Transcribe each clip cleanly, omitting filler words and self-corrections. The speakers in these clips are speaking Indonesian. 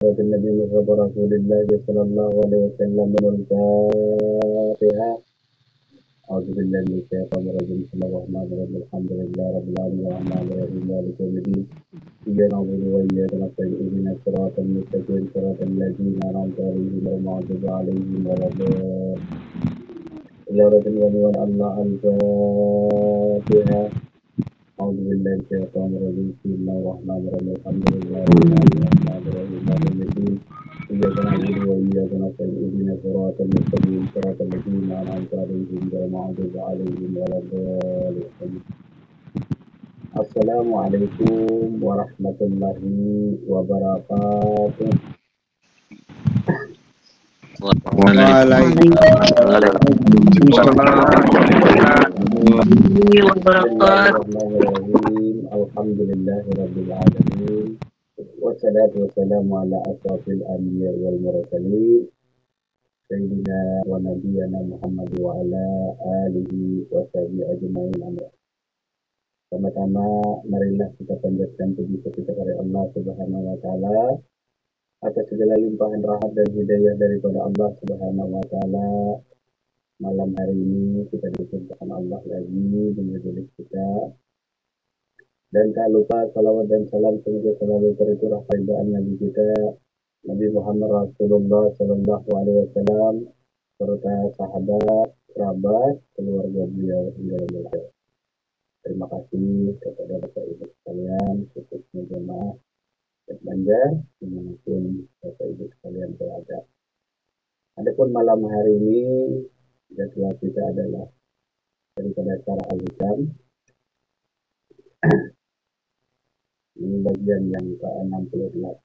النبي محمد رسول الله صلى الله عليه وسلم الفاتحة. أعوذ بالله من الشيطان الرجيم. بسم الله الرحمن الرحيم. الحمد لله رب العالمين الرحمن الرحيم مالك يوم الدين. إياك نعبد وإياك نستعين اهدنا الصراط المستقيم صراط الذين أنعمت عليهم غير المغضوب عليهم ولا الضالين. يا رب العالمين الله الفاتحة. أعوذ بالله من الشيطان الرجيم. بسم الله الرحمن الرحيم. الحمد لله رب العالمين الرحمن الرحيم مالك يوم الدين. إياك نعبد وإياك نستعين اهدنا الصراط المستقيم صراط الذين أنعمت عليهم غير المغضوب عليهم ولا الضالين. Assalamualaikum warahmatullahi wabarakatuh. Bismillahirrahmanirrahim. Alhamdulillahirabbil alamin. Wassalatu wassalamu ala asrofil anbiya wal mursalin. Sayyidina wa nabiyana Muhammad wa ala alihi wa sahbihi ajma'in. Pertama-tama marilah kita panjatkan puji kita kepada Allah Subhanahu wa taala atas segala limpahan rahmat dan hidayah daripada Allah Subhanahu wa taala. Malam hari ini kita dikumpulkan Allah lagi di majelis kita. Dan tak lupa salawat dan salam semoga selalu tercurah kepada Nabi kita Nabi Muhammad Rasulullah sallallahu alaihi wasallam serta sahabat, kerabat, keluarga beliau hingga mereka. Terima kasih kepada Bapak Ibu sekalian, khususnya jemaah Banjar dimanapun Bapak Ibu sekalian berada. Adapun malam hari ini jadwal kita adalah daripada cara al-hikam. Ini bagian yang ke-68.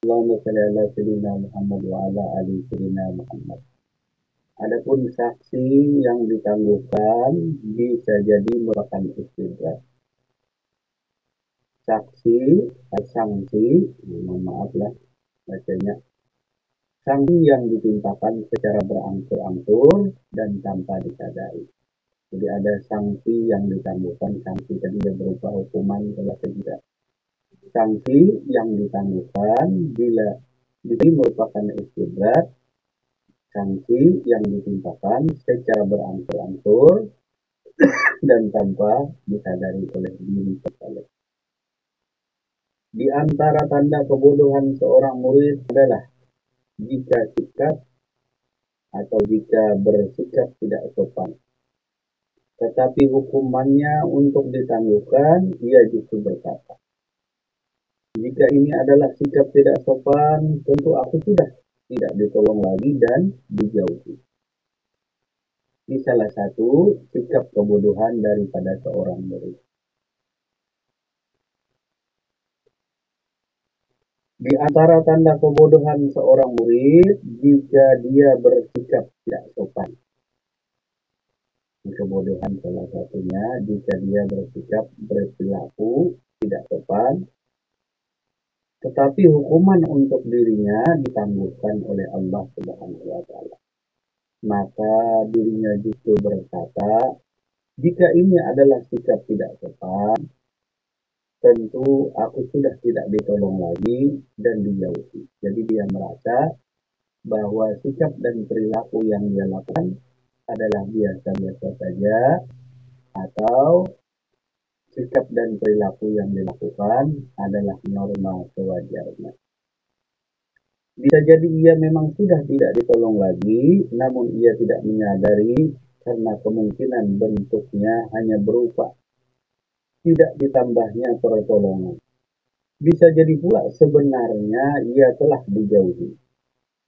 Allahumma shalli ala sayyidina Muhammad wa ala ali sayyidina Muhammad. Adapun saksi yang ditangguhkan bisa jadi merupakan istidrak. Sanksi, mohon maaf lah bacanya. Sanksi yang ditimpakan secara berangsur-angsur dan tanpa disadari. Jadi ada sanksi yang ditangguhkan, sanksi tadi yang berupa hukuman kalau tidak. Sanksi yang ditangguhkan bila ini merupakan istidrak, sanksi yang ditimpakan secara berangsur-angsur dan tanpa disadari oleh diri kita. Di antara tanda kebodohan seorang murid adalah jika bersikap tidak sopan. Tetapi hukumannya untuk ditangguhkan, ia justru berkata, jika ini adalah sikap tidak sopan, tentu aku sudah tidak ditolong lagi dan dijauhi. Ini salah satu sikap kebodohan daripada seorang murid. Di antara tanda kebodohan seorang murid, jika dia bersikap tidak sopan. Kebodohan salah satunya jika dia berperilaku tidak sopan, tetapi hukuman untuk dirinya ditangguhkan oleh Allah Subhanahu wa taala. Maka dirinya justru berkata, jika ini adalah sikap tidak sopan, tentu aku sudah tidak ditolong lagi dan dijauhi. Jadi dia merasa bahwa sikap dan perilaku yang dia lakukan adalah biasa-biasa saja, atau sikap dan perilaku yang dilakukan adalah normal sewajarnya. Bisa jadi ia memang sudah tidak ditolong lagi, namun ia tidak menyadari karena kemungkinan bentuknya hanya berupa tidak ditambahnya pertolongan. Bisa jadi pula sebenarnya ia telah dijauhi,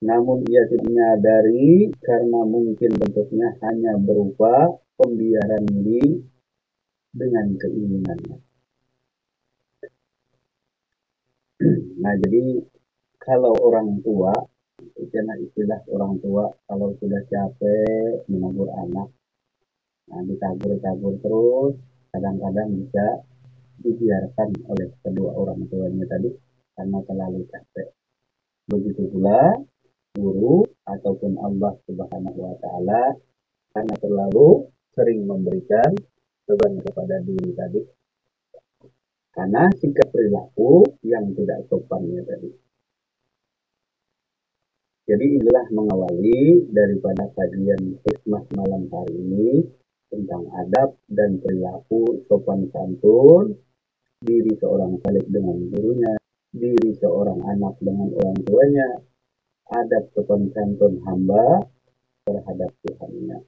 namun ia tidak menyadari karena mungkin bentuknya hanya berupa pembiaran diri dengan keinginannya. Nah, jadi kalau orang tua, istilah orang tua kalau sudah capek menegur anak, nah ditabur-tabur terus, kadang-kadang bisa dibiarkan oleh kedua orang tuanya tadi karena terlalu capek. Begitu pula guru ataupun Allah Subhanahu wa taala karena terlalu sering memberikan beban kepada diri tadi. Karena sikap perilaku yang tidak sopannya tadi. Jadi inilah mengawali daripada kajian hikmah malam hari ini tentang adab dan perilaku sopan santun diri seorang salib dengan gurunya, diri seorang anak dengan orang tuanya, adab sopan santun hamba terhadap Tuhannya.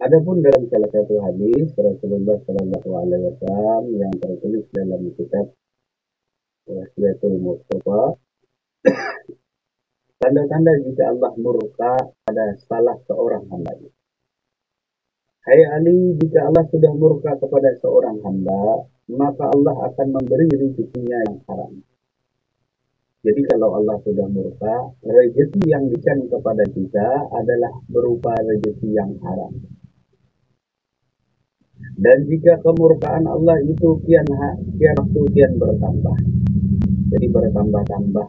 Adapun dalam salah satu hadis Rasulullah Shallallahu Alaihi Wasallam yang tertulis dalam kitab Wasiatul Mustafa, tanda-tanda jika Allah murka pada salah seorang hamba. Hai Ali, jika Allah sudah murka kepada seorang hamba, maka Allah akan memberi rezekinya yang haram. Jadi kalau Allah sudah murka, rezeki yang diberikan kepada kita adalah berupa rezeki yang haram. Dan jika kemurkaan Allah itu kian waktu kian bertambah. Jadi bertambah-tambah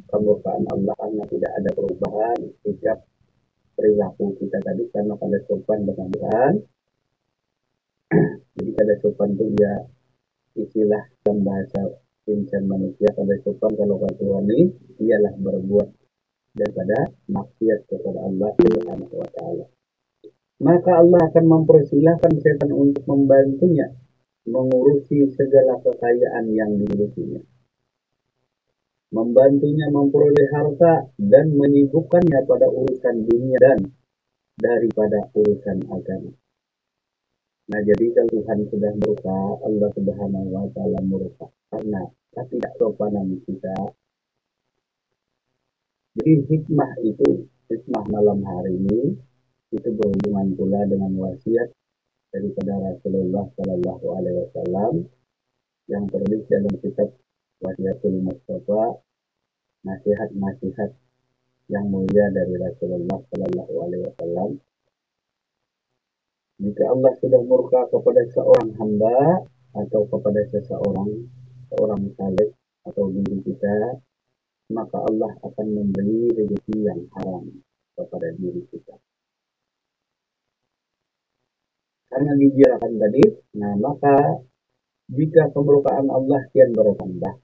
kemurkaan Allah karena tidak ada perubahan sikap perilaku kita tadi karena pada sopan dengan Tuhan. Jadi pada sopan itu ya istilah dalam bahasa insan manusia, pada sopan kalau kata Tuhan ini ialah berbuat daripada maksiat kepada Allah Subhanahu wa taala. Maka Allah akan mempersilahkan setan untuk membantunya mengurusi segala kekayaan yang dimilikinya, membantunya memperoleh harta dan menyibukkannya pada urusan dunia dan daripada urusan agama. Nah, jadi kalau Tuhan sudah murka, Allah Subhanahu wa taala murka karena ketidaksopanan kita. Jadi hikmah malam hari ini itu berhubungan pula dengan wasiat daripada Rasulullah Shallallahu Alaihi Wasallam yang tertulis dalam kitab Wasiatul Mustafa, nasihat-nasihat yang mulia dari Rasulullah Shallallahu Alaihi Wasallam. Jika Allah sudah murka kepada seorang hamba atau kepada seorang saleh atau diri kita, maka Allah akan memberi rezeki yang haram kepada diri kita. Karena dibiarkan tadi, nah maka jika kemurkaan Allah kian bertambah,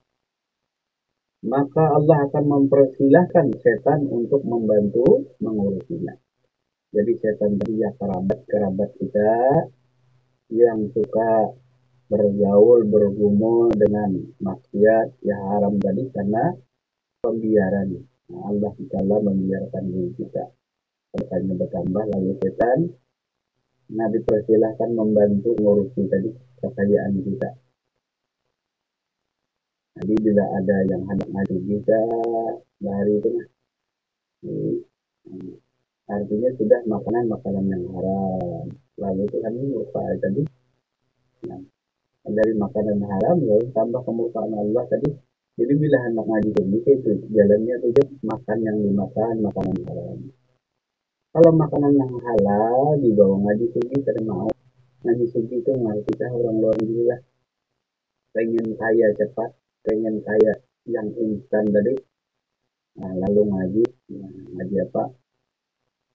maka Allah akan mempersilahkan setan untuk membantu mengurusinya. Jadi setan tadi ya kerabat kita yang suka bergaul, bergumul dengan maksiat ya haram tadi karena pembiaran. Nah, Allah Ta'ala membiarkan diri kita. Hartanya bertambah lalu setan dipersilahkan membantu mengurusi tadi kekayaan kita. Jadi bila ada yang hendak ngaji kita hari itu artinya sudah makanan yang haram. Lalu itu kan lupa tadi. Nah, dari makanan haram lalu tambah kemurkaan Allah tadi. Jadi bila hendak ngaji itu jalannya itu makan yang dimakan makanan haram. Kalau makanan yang halal dibawa ngaji sugi tidak mau. Ngaji sugi itu ngerti kita orang luar negeri lah. Pengen kaya cepat, pengen kaya yang instan tadi. Nah, lalu ngaji apa?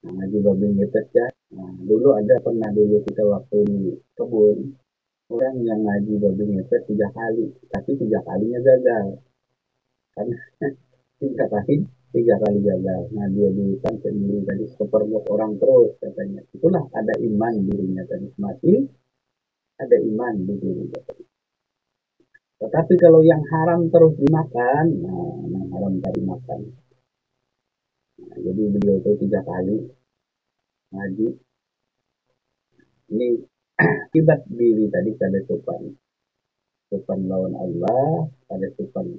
Nah, ngaji babi ngepet ya. Nah, dulu pernah kita waktu di kebun orang yang ngaji babi ngepet 3 kali, tapi 3 kalinya gagal. Karena 3 kali gagal. Nah, dia bilang sendiri tadi seperempat orang terus katanya. Itulah ada iman dirinya tadi mati, ada iman di dirinya tadi. Tetapi kalau yang haram terus dimakan, nah yang haram tadi makan. Nah, jadi beliau itu 3 kali ngaji. Ini akibat diri tadi ada sopan lawan Allah, ada sopan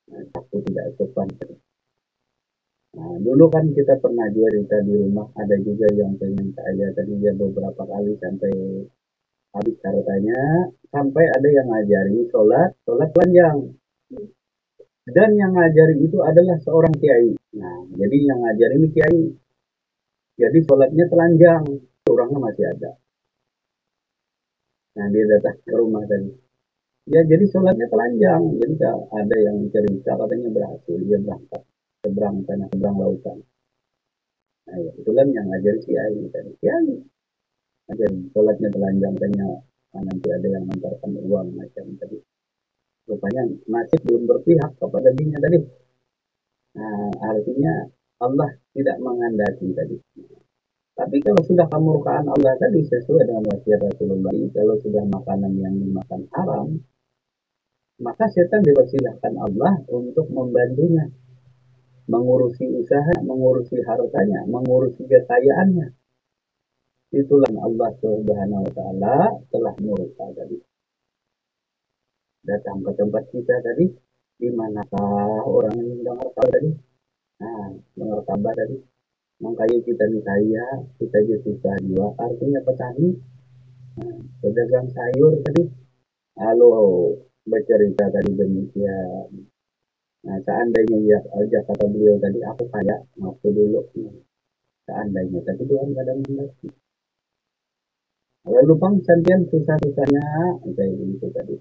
aku tidak sopan. Nah, dulu kan kita pernah juga cerita di rumah ada juga yang pengen kaya tadi dia beberapa kali sampai habis hartanya, sampai ada yang ngajari sholat panjang. Dan yang ngajari itu adalah seorang kiai. Nah, jadi yang ngajari ini kiai. Jadi sholatnya telanjang, orangnya masih ada. Nah, dia datang ke rumah tadi. Ya, jadi sholatnya telanjang. Jadi ada yang cerita katanya berhasil, dia berangkat seberang lautan. Nah, ya, kebetulan yang ngajar Kiai tadi. Kiai ngajar sholatnya telanjang tanya nanti ada yang mengantarkan uang macam tadi. Rupanya nasib belum berpihak kepada dirinya tadi. Nah, artinya Allah tidak mengandalkan tadi. Tapi kalau sudah kemurkaan Allah tadi sesuai dengan wasiat Rasulullah, kalau sudah makanan yang dimakan haram, maka setan dipersilahkan Allah untuk membantunya, mengurusi usaha, mengurusi hartanya, mengurusi kekayaannya. Itulah Allah Subhanahu wa taala telah murka tadi. Datang ke tempat kita tadi, di manakah orang yang dengar kabar tadi? Nah, dengar kabar tadi. Makanya kita nih kaya, kita jadi susah juga. Artinya petani, pedagang sayur tadi. Halo, bercerita tadi demikian. Nah, seandainya ya aja kata beliau tadi, aku kaya waktu dulu. Seandainya tadi Tuhan kadang menghendaki. Lalu bang, santian susah-susahnya kayak gitu tadi.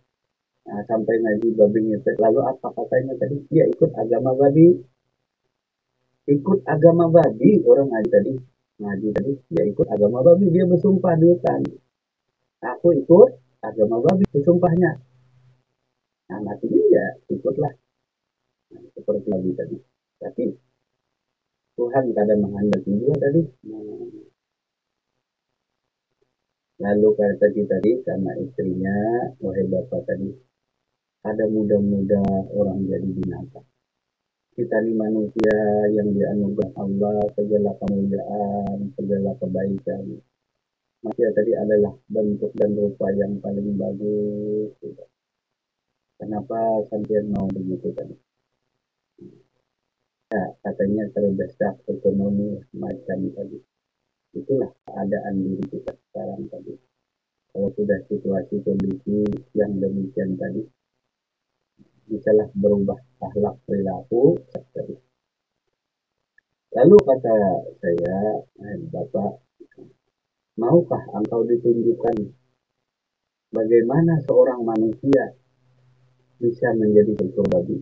Nah, sampai ngaji babi ngepet. Lalu apa katanya tadi? Dia ikut agama babi. Ikut agama babi orang ngaji tadi. Dia ikut agama babi. Dia bersumpah di hutan. Aku ikut agama babi bersumpahnya. Nah, matinya ya ikutlah. Nah, seperti babi tadi. Tapi Tuhan kadang menghendaki juga tadi. Nah, lalu kata kita tadi sama istrinya, wahai bapak tadi, ada muda-muda orang jadi binatang. Kita ini manusia yang dianugerah Allah segala kemuliaan, segala kebaikan. Manusia tadi adalah bentuk dan rupa yang paling bagus. Kenapa sampai mau begitu tadi? Ya, katanya terdesak ekonomi macam tadi. Itulah keadaan diri kita sekarang tadi. Kalau sudah situasi kondisi yang demikian tadi, bisalah berubah akhlak perilaku tadi. Lalu kata saya, Bapak, maukah engkau ditunjukkan bagaimana seorang manusia bisa menjadi seekor babi?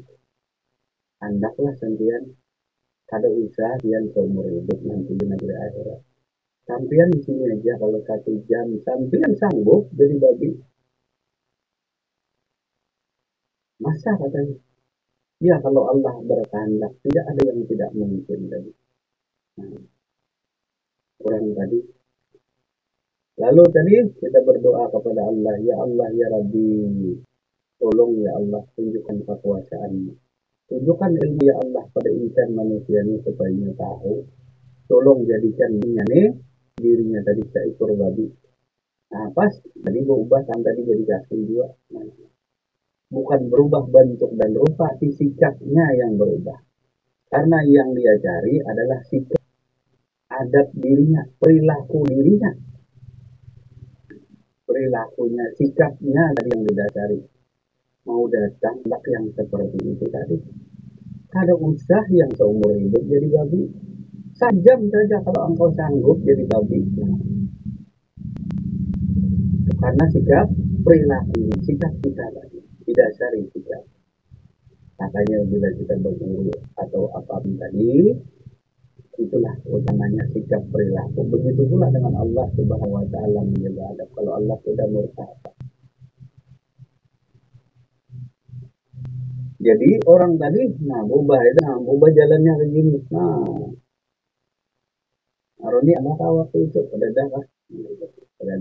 Hendaklah sentian kada usah yang seumur hidup nanti di negeri akhirat. Sampian di sini aja kalau 1 jam, sampian sanggup jadi babi. Masa katanya? Ya kalau Allah berkehendak, tidak ada yang tidak mungkin tadi. Nah, orang tadi. Lalu tadi kita berdoa kepada Allah, ya Allah ya Rabbi, tolong ya Allah tunjukkan kekuasaan-Mu. Tunjukkan ilmu ya Allah pada insan manusia ini supaya dia tahu. Tolong jadikan dirinya tadi seekor babi. Nah pas tadi berubah sampai tadi jadi kaki juga. Nah, bukan berubah bentuk dan rupa, si sikapnya yang berubah. Karena yang dia cari adalah sikap, adab dirinya, perilaku dirinya. Perilakunya, sikapnya dari yang didasari. Mau datang yang seperti itu tadi. Ada usah yang seumur hidup jadi babi. 1 jam saja kalau engkau sanggup jadi babi. Karena sikap perilaku, sikap kita tadi didasari sikap. Makanya bila kita berguru atau apapun tadi, itulah utamanya sikap perilaku. Begitu pula dengan Allah Subhanahu wa taala menjaga adab. Kalau Allah sudah murka. Jadi orang tadi, nah berubah itu, nah berubah jalannya begini. Nah, Aroni anak waktu itu pada dah, pada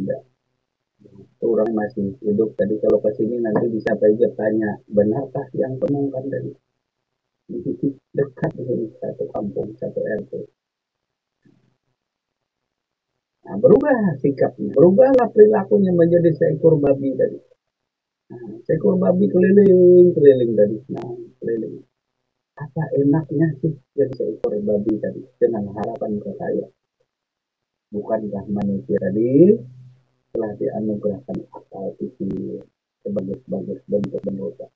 orang masih hidup tadi kalau ke sini nanti bisa pajak tanya benarkah yang temukan tadi di titik dekat dengan satu kampung satu RT. Nah, berubah sikapnya, berubahlah perilakunya menjadi seekor babi tadi. Nah, seekor babi keliling tadi. Nah, keliling. Apa enaknya sih jadi seekor babi tadi dengan harapan ke saya? Bukankah manusia tadi telah dianugerahkan akal pikir sebagus-bagus bentuk bentuk.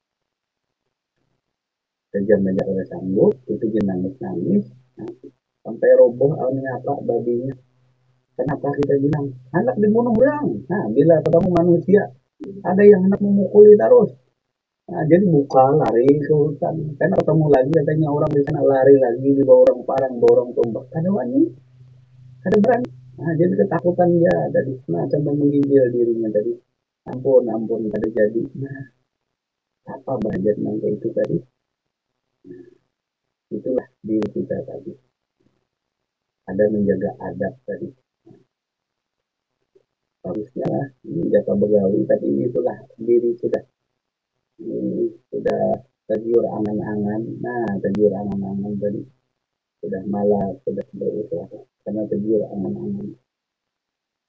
Sejam aja udah sanggup, itu dia nangis-nangis, nah, sampai roboh awalnya apa babinya. Kenapa kita bilang anak dibunuh orang? Nah, bila ketemu manusia ada yang hendak memukuli terus. Nah, jadi buka lari ke hutan. Karena ketemu lagi katanya orang di sana lari lagi di bawah orang parang, bawah orang tombak. Ada wani. Ada berani. Nah, jadi ketakutan dia dari sampai menggigil dirinya tadi. Ampun, ampun, kada jadi. Nah, apa belajar nangka itu tadi? Itulah diri kita tadi. Ada menjaga adab tadi. Harusnya lah menjaga begawi, tapi itulah diri sudah sudah tergiur angan-angan. Nah, tergiur angan-angan tadi sudah malas, sudah berusaha karena tergiur angan-angan.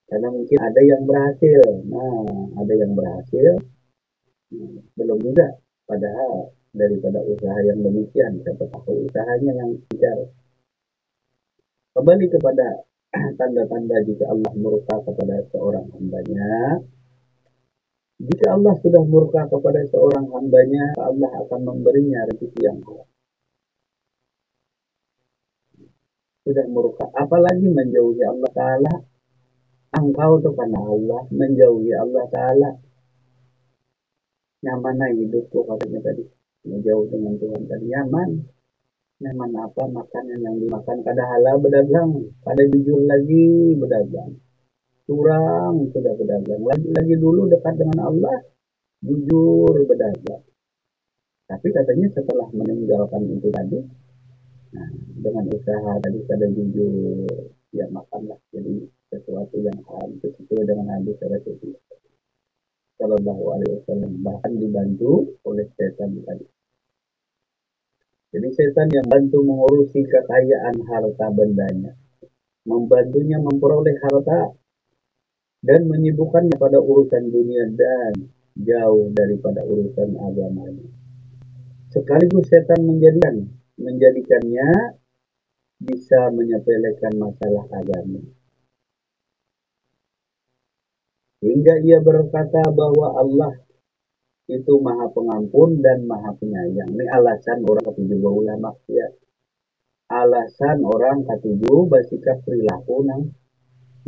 Karena mungkin ada yang berhasil. Nah, ada yang berhasil, belum juga. Padahal daripada usaha yang demikian, siapa tahu usahanya yang tidak. Kembali kepada tanda-tanda jika Allah murka kepada seorang hambanya. Jika Allah sudah murka kepada seorang hambanya, Allah akan memberinya rezeki yang halal. Sudah murka, apalagi menjauhi Allah Ta'ala. Engkau itu karena Allah, menjauhi Allah Ta'ala. Nyaman hidupku katanya tadi. Menjauh dengan Tuhan tadi nyaman. Nyaman apa makanan yang dimakan kada halal berdagang, kada jujur lagi berdagang. Curang sudah berdagang. Lagi dulu dekat dengan Allah, jujur berdagang. Tapi katanya setelah meninggalkan itu tadi, nah, dengan usaha tadi kada jujur, ya makanlah jadi sesuatu yang haram sesuai dengan hadis Rasulullah Shallallahu Alaihi Wasallam, bahkan dibantu oleh setan tadi. Jadi setan yang bantu mengurusi kekayaan harta bendanya, membantunya memperoleh harta dan menyibukkannya pada urusan dunia dan jauh daripada urusan agamanya. Sekaligus setan menjadikannya bisa menyepelekan masalah agama. Hingga ia berkata bahwa Allah itu maha pengampun dan maha penyayang. Ini alasan orang ketujuh ulama ya. Alasan orang ketujuh bersikap perilaku yang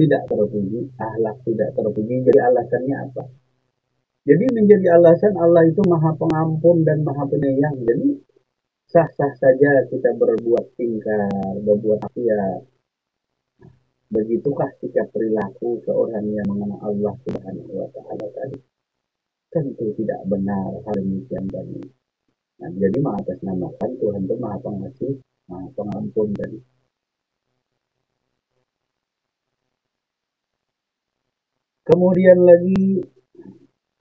tidak terpuji, akhlak tidak terpuji. Jadi alasannya apa? Jadi menjadi alasan Allah itu maha pengampun dan maha penyayang. Jadi sah-sah saja kita berbuat tingkah, berbuat maksiat. Begitukah sikap perilaku seorang yang mengenal Allah Subhanahu wa Ta'ala tadi? Tentu tidak benar hal demikian tadi. Nah, jadi mengatasnamakan Tuhan itu maha pengasih, maha pengampun tadi. Kemudian lagi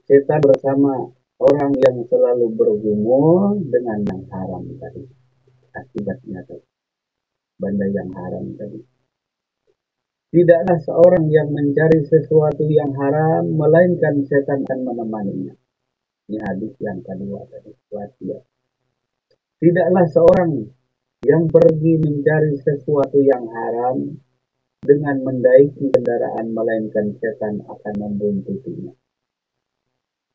setan bersama orang yang selalu bergumul dengan yang haram tadi. Akibatnya tadi. Benda yang haram tadi. Tidaklah seorang yang mencari sesuatu yang haram, melainkan setan akan menemaninya. Ini hadis yang kedua tadi. Wasiat. Tidaklah seorang yang pergi mencari sesuatu yang haram dengan mendaiki kendaraan, melainkan setan akan membuntutinya.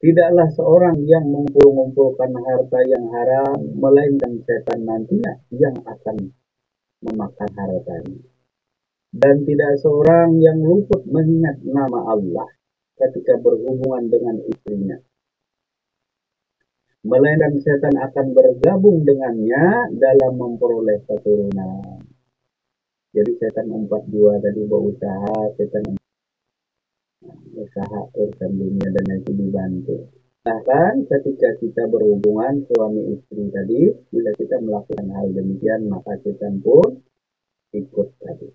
Tidaklah seorang yang mengumpulkan harta yang haram, melainkan setan nantinya yang akan memakan hartanya. Dan tidak seorang yang luput mengingat nama Allah ketika berhubungan dengan istrinya, melainkan setan akan bergabung dengannya dalam memperoleh keturunan. Jadi setan 42 tadi berusaha, setan usaha urusan dunia dan itu dibantu. Bahkan ketika kita berhubungan suami istri tadi, bila kita melakukan hal demikian, maka setan pun ikut tadi.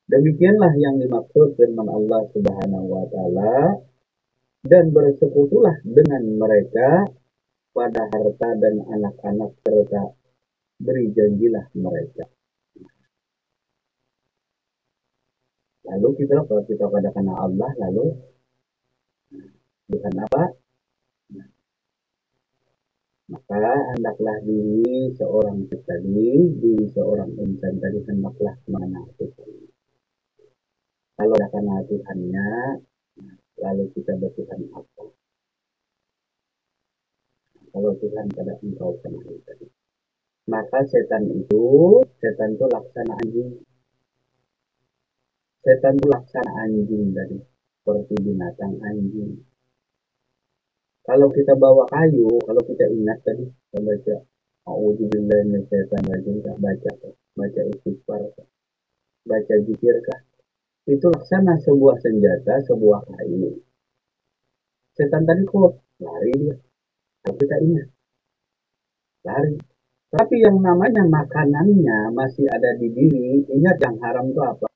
Demikianlah yang dimaksud firman Allah Subhanahu wa Ta'ala, dan bersekutulah dengan mereka pada harta dan anak-anak serta beri janjilah mereka. Lalu kalau kita pada kenal Allah, lalu bukan apa? Maka hendaklah diri seorang tadi, diri seorang insan tadi hendaklah mengenal Tuhan. Kalau ada kenal Tuhannya, lalu kita bertuhan apa? Kalau Tuhan pada engkau kenal tadi, maka setan itu laksana anjing. Setan itu laksana anjing tadi, seperti binatang anjing. Kalau kita bawa kayu, kalau kita ingat tadi, kita baca A'udzubillahi minasyaitonir rajim, baca istighfar. baca zikir kah, itu laksana sebuah senjata, sebuah kayu. Setan tadi kok lari dia, kalau kita ingat, lari. Tapi yang namanya makanannya masih ada di diri, ingat yang haram itu apa?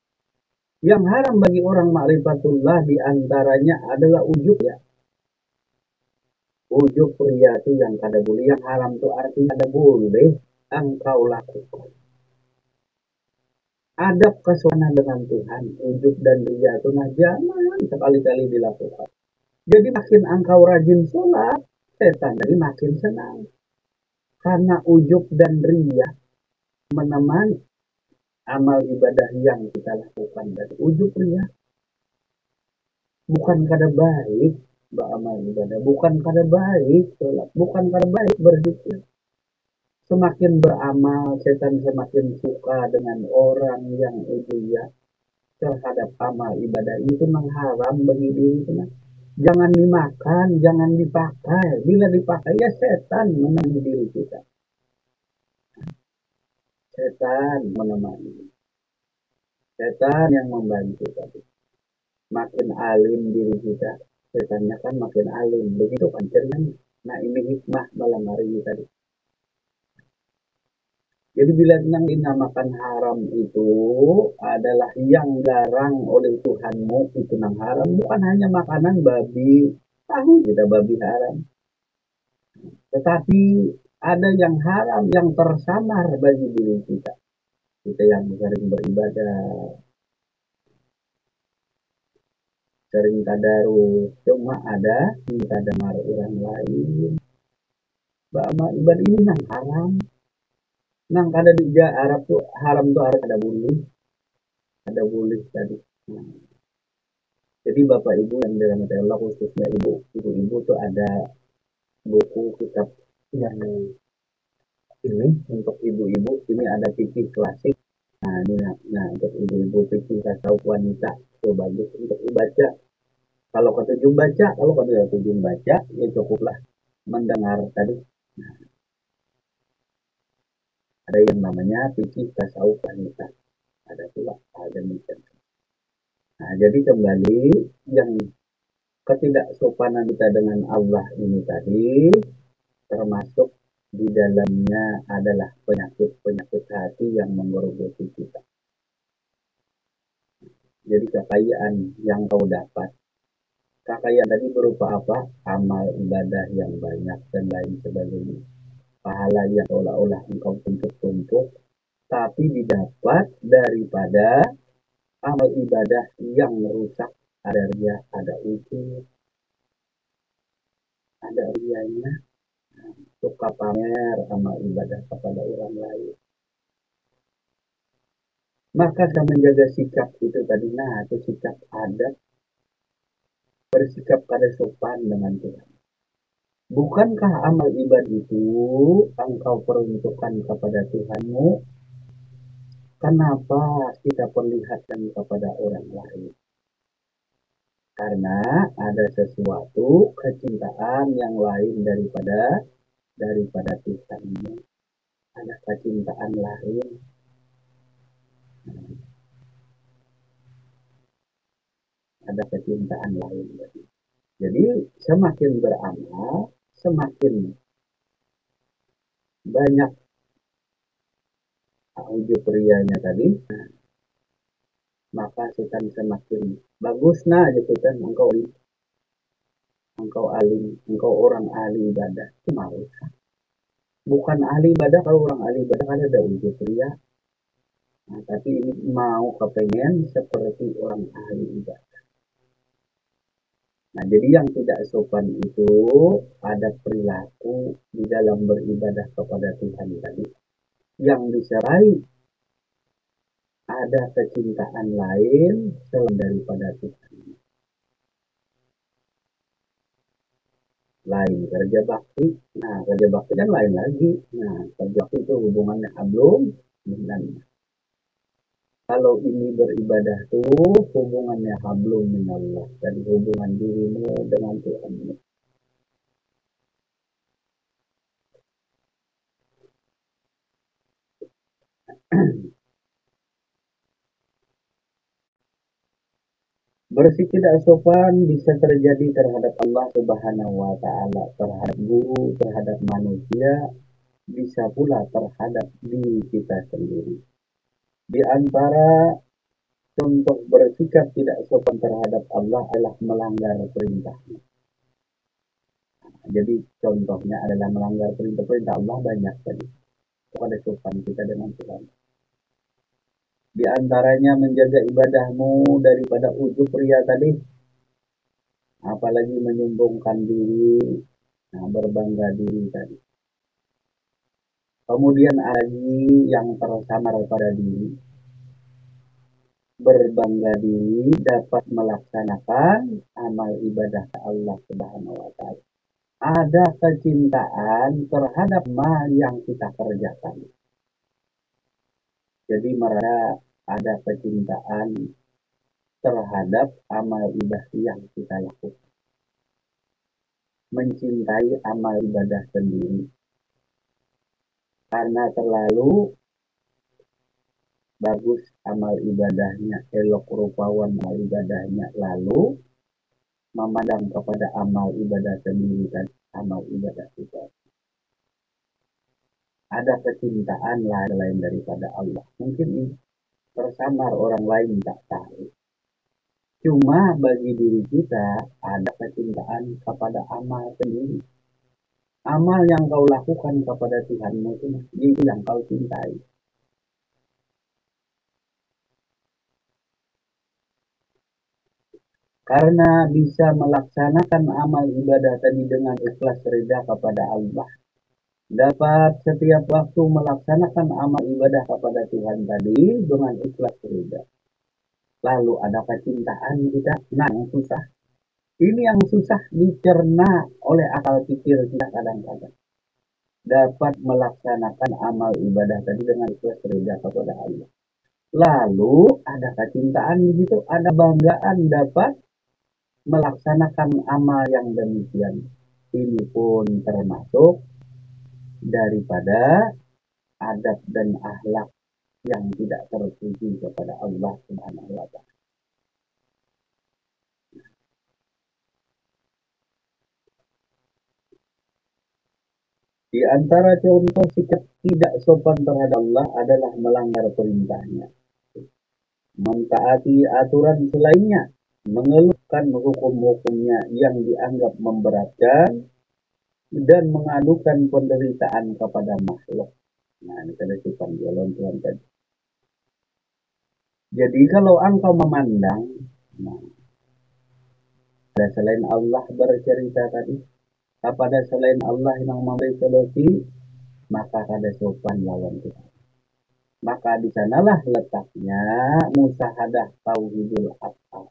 Yang haram bagi orang ma'rifatullah diantaranya adalah ujub ya. Ujub pria itu yang kada boleh, yang haram itu artinya kada boleh engkau lakukan. Adab kesopanan dengan Tuhan, ujub dan ria itu nah jangan sekali-kali dilakukan. Jadi makin engkau rajin sholat, setan jadi makin senang. Karena ujub dan ria menemani amal ibadah yang kita lakukan. Dan ujub ria bukan kada baik beramal ibadah, bukan kada baik sholat, bukan kada baik berzikir. Semakin beramal, setan semakin suka dengan orang yang ujub terhadap amal ibadah itu mengharam bagi diri kita. Jangan dimakan, jangan dipakai. Bila dipakai ya setan menemani diri kita. Setan menemani. Setan yang membantu tadi. Makin alim diri kita, setannya kan makin alim. Begitu kan ceritanya. Nah ini hikmah malam hari ini tadi. Jadi bila yang dinamakan haram itu adalah yang dilarang oleh Tuhanmu itu nang haram. Bukan hanya makanan babi. Tahu kita babi haram. Tetapi ada yang haram yang tersamar bagi diri kita. Kita yang sering beribadah, sering tadarus, cuma ada kita dengar orang lain. Bahwa ibadah ini nang haram. Nang kada di Arab tuh haram tuh harus ada boleh tadi. Nah, jadi bapak ibu yang dirahmati Allah khususnya ibu tuh ada buku kitab yang ini untuk ibu-ibu ini ada fikih klasik. Nah, ini nah untuk ibu-ibu fikih tasawuf wanita itu bagus untuk dibaca. Kalau ketujuh baca, kalau ketujuh baca ya cukuplah mendengar tadi. Nah, ada yang namanya fikih tasawuf wanita. Ada pula ada demikian. Nah, jadi kembali yang ketidaksopanan kita dengan Allah ini tadi termasuk di dalamnya adalah penyakit-penyakit hati yang menggerogoti kita. Jadi kekayaan yang kau dapat, kekayaan tadi berupa apa? Amal ibadah yang banyak dan lain sebagainya. Pahala yang seolah-olah engkau tumpuk-tumpuk, tapi didapat daripada amal ibadah yang merusak. Ada ria, ada ujub, ada rianya, suka pamer amal ibadah kepada orang lain. Maka saya menjaga sikap itu tadi, nah itu sikap adat, bersikap kada sopan dengan Tuhan. Bukankah amal ibadah itu engkau peruntukkan kepada Tuhanmu? Kenapa kita perlihatkan kepada orang lain? Karena ada sesuatu kecintaan yang lain daripada Tuhanmu. Ada kecintaan lain. Ada kecintaan lain. Jadi semakin beramal, semakin banyak ujub rianya tadi, maka setan semakin bagus nah gitu kan engkau alim, engkau orang ahli ibadah. Mau bukan ahli ibadah, kalau orang ahli ibadah kan ada ujub ria. Nah, tapi ini mau kepengen seperti orang ahli ibadah. Nah, jadi yang tidak sopan itu ada perilaku di dalam beribadah kepada Tuhan tadi yang diserai ada kecintaan lain selain daripada Tuhan. Lain kerja bakti. Nah, kerja bakti kan lain lagi. Nah, kerja bakti itu hubungannya hablum dan kalau ini beribadah tuh hubungannya hablum minallah. Jadi hubungan dirimu dengan Tuhan. Bersikap tidak sopan bisa terjadi terhadap Allah Subhanahu wa Ta'ala, terhadap guru, terhadap manusia, bisa pula terhadap diri kita sendiri. Di antara contoh bersikap tidak sopan terhadap Allah adalah melanggar perintahnya. Jadi contohnya adalah melanggar perintah-perintah Allah banyak tadi. Kepada sopan kita dengan Tuhan. Di antaranya menjaga ibadahmu daripada ujub ria tadi. Apalagi menyombongkan diri, berbangga diri tadi. Kemudian lagi yang tersamar pada diri. Berbangga diri dapat melaksanakan amal ibadah Allah Subhanahu wa Ta'ala. Ada kecintaan terhadap amal yang kita kerjakan. Jadi mereka ada kecintaan terhadap amal ibadah yang kita lakukan. Mencintai amal ibadah sendiri. Karena terlalu bagus amal ibadahnya, elok rupawan amal ibadahnya, lalu memandang kepada amal ibadah sendiri dan amal ibadah kita. Ada kecintaan lain daripada Allah. Mungkin ini tersamar orang lain tak tahu. Cuma bagi diri kita ada kecintaan kepada amal sendiri. Amal yang kau lakukan kepada Tuhanmu itu yang kau cintai. Karena bisa melaksanakan amal ibadah tadi dengan ikhlas ridha kepada Allah. Dapat setiap waktu melaksanakan amal ibadah kepada Tuhan tadi dengan ikhlas ridha. Lalu ada kecintaan kita, nah yang susah. Ini yang susah dicerna oleh akal pikir kita kadang-kadang. Dapat melaksanakan amal ibadah tadi dengan ikhlas ridha kepada Allah. Lalu ada kecintaan di situ, ada banggaan dapat melaksanakan amal yang demikian. Ini pun termasuk daripada adab dan akhlak yang tidak terpuji kepada Allah Subhanahu wa Ta'ala. Di antara contoh sikap tidak sopan terhadap Allah adalah melanggar perintahnya, mentaati aturan selainnya, mengeluhkan hukum-hukumnya yang dianggap memberatkan, dan mengadukan penderitaan kepada makhluk. Nah, ini tadi sopan Tuhan tadi. Jadi kalau engkau memandang, ada selain Allah bercerita tadi, kepada selain Allah yang memberi solusi, maka ada sopan lawan Tuhan. Maka di sanalah letaknya musahadah tauhidul akal.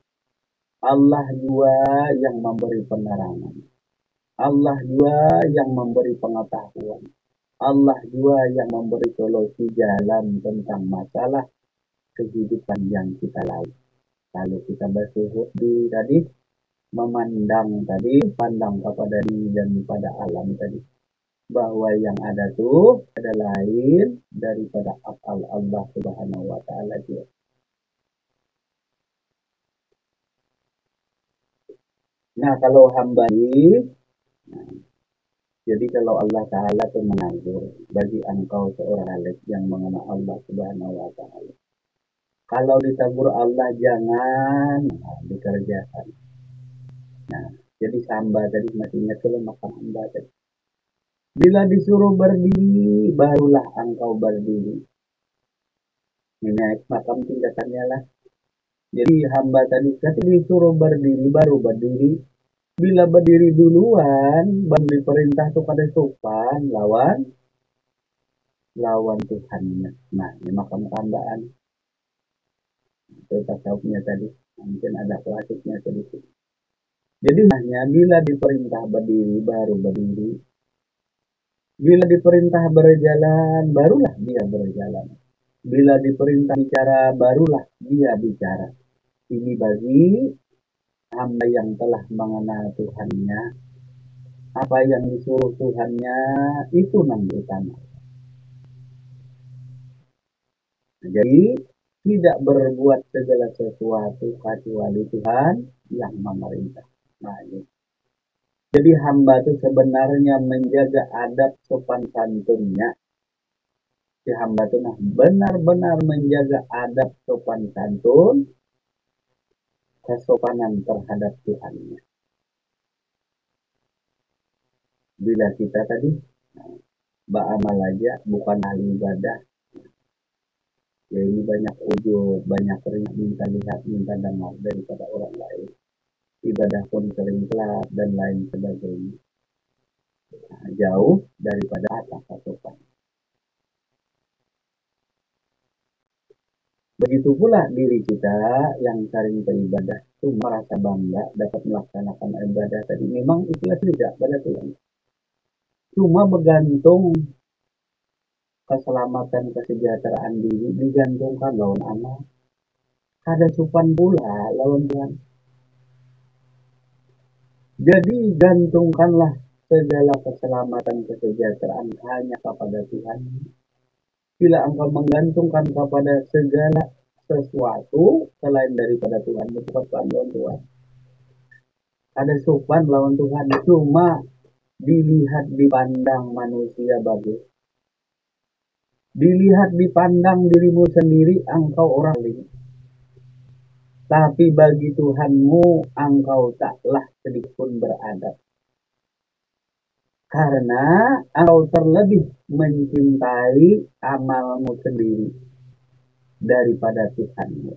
Allah jua yang memberi penerangan. Allah jua yang memberi pengetahuan. Allah jua yang memberi solusi jalan tentang masalah kehidupan yang kita lalui. Lalu kita bersyukur di tadi, memandang tadi, pandang kepada diri dan pada alam tadi, bahwa yang ada tuh ada lain daripada akal Allah Subhanahu wa Ta'ala juga. Nah, kalau hamba ini, jadi kalau Allah Ta'ala itu menegur bagi engkau seorang halik yang mengenal Allah Subhanahu wa Ta'ala. Kalau ditegur Allah jangan dikerjakan. Nah, jadi hamba tadi matinya itu makan hamba tadi. Bila disuruh berdiri, barulah engkau berdiri. Ini naik makam tingkatannya lah. Jadi hamba tadi ketika disuruh berdiri, baru berdiri. Bila berdiri duluan, baru diperintah kepada sopan, lawan Tuhannya. Nah, ini makam hambaan. Itu tasawufnya tadi. Mungkin ada klasiknya sedikit. Jadi hanya bila diperintah berdiri, baru berdiri. Bila diperintah berjalan, barulah dia berjalan. Bila diperintah bicara, barulah dia bicara. Ini bagi hamba yang telah mengenal Tuhannya. Apa yang disuruh Tuhannya, itu yang utama. Jadi, tidak berbuat segala sesuatu kecuali Tuhan yang memerintah. Nah, ini. Jadi hamba itu sebenarnya menjaga adab sopan santunnya. Si hamba itu benar-benar menjaga adab sopan santun, kesopanan terhadap Tuhannya. Bila kita tadi beramal aja bukan ahli ibadah, ya ini banyak ujub, banyak minta lihat, minta dengar daripada orang lain. Ibadah pun sering telat dan lain sebagainya. Nah, jauh daripada atas sopan. Begitu pula diri kita yang sering beribadah itu merasa bangga dapat melaksanakan ibadah tadi. Memang ikhlas tidak pada Tuhan. Cuma bergantung keselamatan kesejahteraan diri digantungkan lawan amal. Ada sopan pula lawan Tuhan. Jadi gantungkanlah segala keselamatan kesejahteraan hanya kepada Tuhan. Bila engkau menggantungkan kepada segala sesuatu selain daripada Tuhan, bukan lawan Tuhan. Ada sopan lawan Tuhan, cuma dilihat dipandang manusia bagus. Dilihat dipandang dirimu sendiri, engkau orang lain. Tapi bagi Tuhanmu, engkau taklah sedikit pun beradab. Karena engkau terlebih mencintai amalmu sendiri daripada Tuhanmu.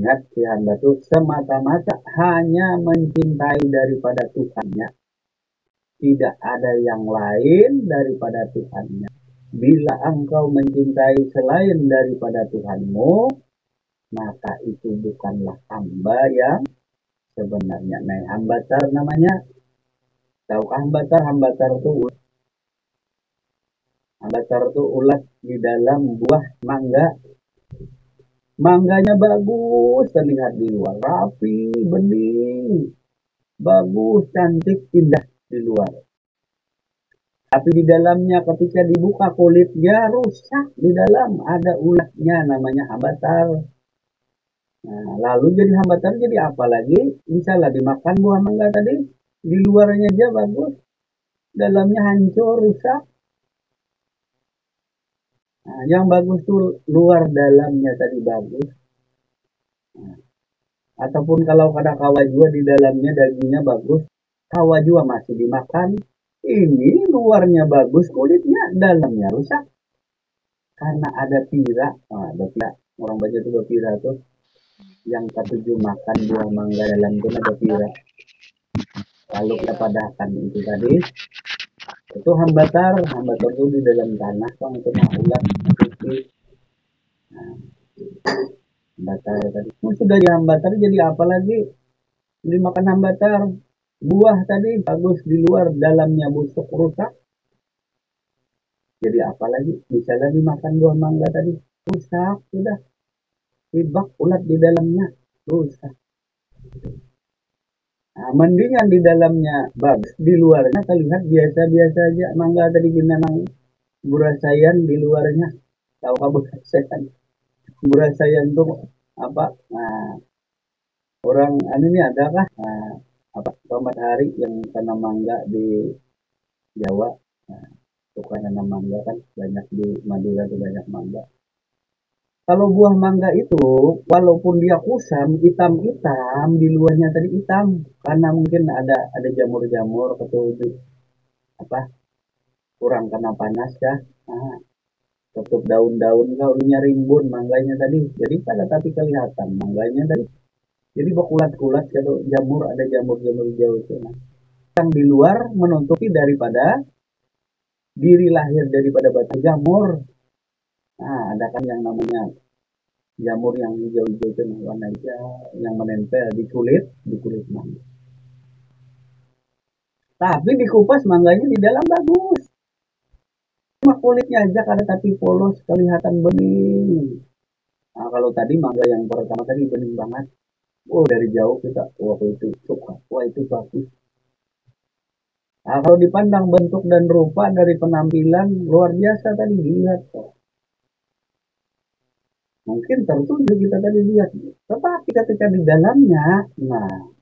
Ingat, si hamba itu semata-mata hanya mencintai daripada Tuhannya. Tidak ada yang lain daripada Tuhannya. Bila engkau mencintai selain daripada Tuhanmu, maka itu bukanlah hamba yang sebenarnya. Nah, hambatar namanya. Tahukah hambatar? Hambatar itu ulat di dalam buah mangga. Mangganya bagus terlihat di luar, rapi, bening, bagus, cantik, indah di luar. Tapi di dalamnya ketika dibuka kulitnya rusak, di dalam ada ulatnya namanya hambatar. Nah, lalu jadi hambatar jadi apa lagi? Misalnya dimakan buah mangga tadi, di luarnya aja bagus, dalamnya hancur, rusak. Nah, yang bagus tuh luar dalamnya tadi bagus. Nah, ataupun kalau ada kawa juga di dalamnya dagingnya bagus, kawa juga masih dimakan. Ini luarnya bagus, kulitnya dalamnya rusak. Karena ada pira, orang baca itu pira tuh yang ketujuh makan buah mangga dalam itu ada pira. Lalu kita padahkan itu tadi, itu hambatar itu di dalam tanah, kan itu ulat putih. Nah, hambatar tadi, sudah di hambatar jadi apa lagi? Dimakan hambatar, buah tadi bagus di luar, dalamnya busuk rusak. Jadi apa lagi? Bisa lagi makan buah mangga tadi, rusak sudah. Ibak ulat di dalamnya rusak. Nah, mendingan di dalamnya bagus, di luarnya terlihat biasa-biasa aja. Mangga tadi memang burasayan di luarnya. Tahu kamu burasayan? Burasayan tuh apa? Nah, orang ini adakah? Nah, apa? Selamat hari yang tanam mangga di Jawa. Nah, bukan tanam mangga kan banyak di Madura tuh banyak mangga. Kalau buah mangga itu, walaupun dia kusam, hitam-hitam, di luarnya tadi hitam, karena mungkin ada jamur-jamur ketujuh apa kurang kena panas ya. Nah, tutup daun-daun kaunya rimbun mangganya tadi. Jadi pada tapi kelihatan mangganya tadi. Jadi berkulat-kulat kalau jamur ada jamur-jamur hijau itu. Nah, yang di luar menutupi daripada diri lahir daripada batu jamur. Nah, ada kan yang namanya jamur yang hijau-hijau itu warna hijau yang menempel di kulit mangga. Tapi dikupas mangganya di dalam bagus. Cuma kulitnya aja kada tapi polos kelihatan bening. Nah, kalau tadi mangga yang pertama tadi bening banget. Oh, dari jauh kita, wah itu suka, wah itu bagus. Nah, kalau dipandang bentuk dan rupa dari penampilan luar biasa tadi dilihat. Mungkin tertuju kita tadi lihat, tetapi ketika di dalamnya, nah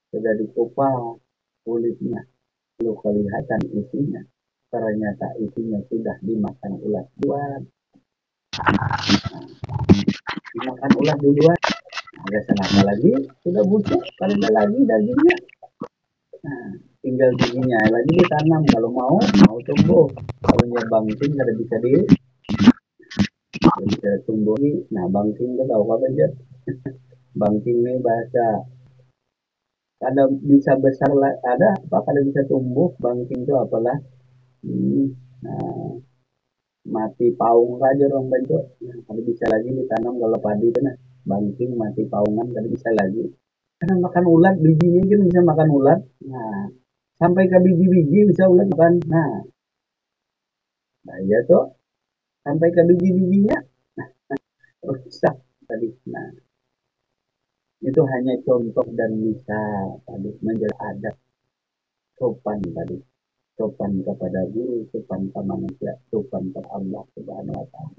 sudah dikupas kulitnya, lalu kelihatan isinya. Ternyata isinya sudah dimakan ulat duluan. Dimakan ulat duluan. Ada senapa lagi, sudah busuk, tidak lagi dagingnya. Nah, tinggal bijinya lagi ditanam kalau mau tumbuh. Kalau bangking kada bisa bisa tumbuh. Nah, bangking itu tahu apa aja? Bangking ini bahasa ada bisa besar lah, ada apa kada bisa tumbuh bangking itu apalah. Nah, mati paung aja orang bentuk. Nah, kada bisa lagi ditanam kalau padi itu nah. Bangking mati paungan kada bisa lagi. Karena makan ulat bijinya kan bisa makan ulat. Nah, sampai ke biji-biji bisa ulat makan. Nah ya tuh sampai ke biji-bijinya rusak tadi. Nah, itu hanya contoh dan misal tadi menjadi adab sopan tadi. Sopan kepada guru, sopan kepada manusia, sopan kepada Allah Subhanahu wa taala.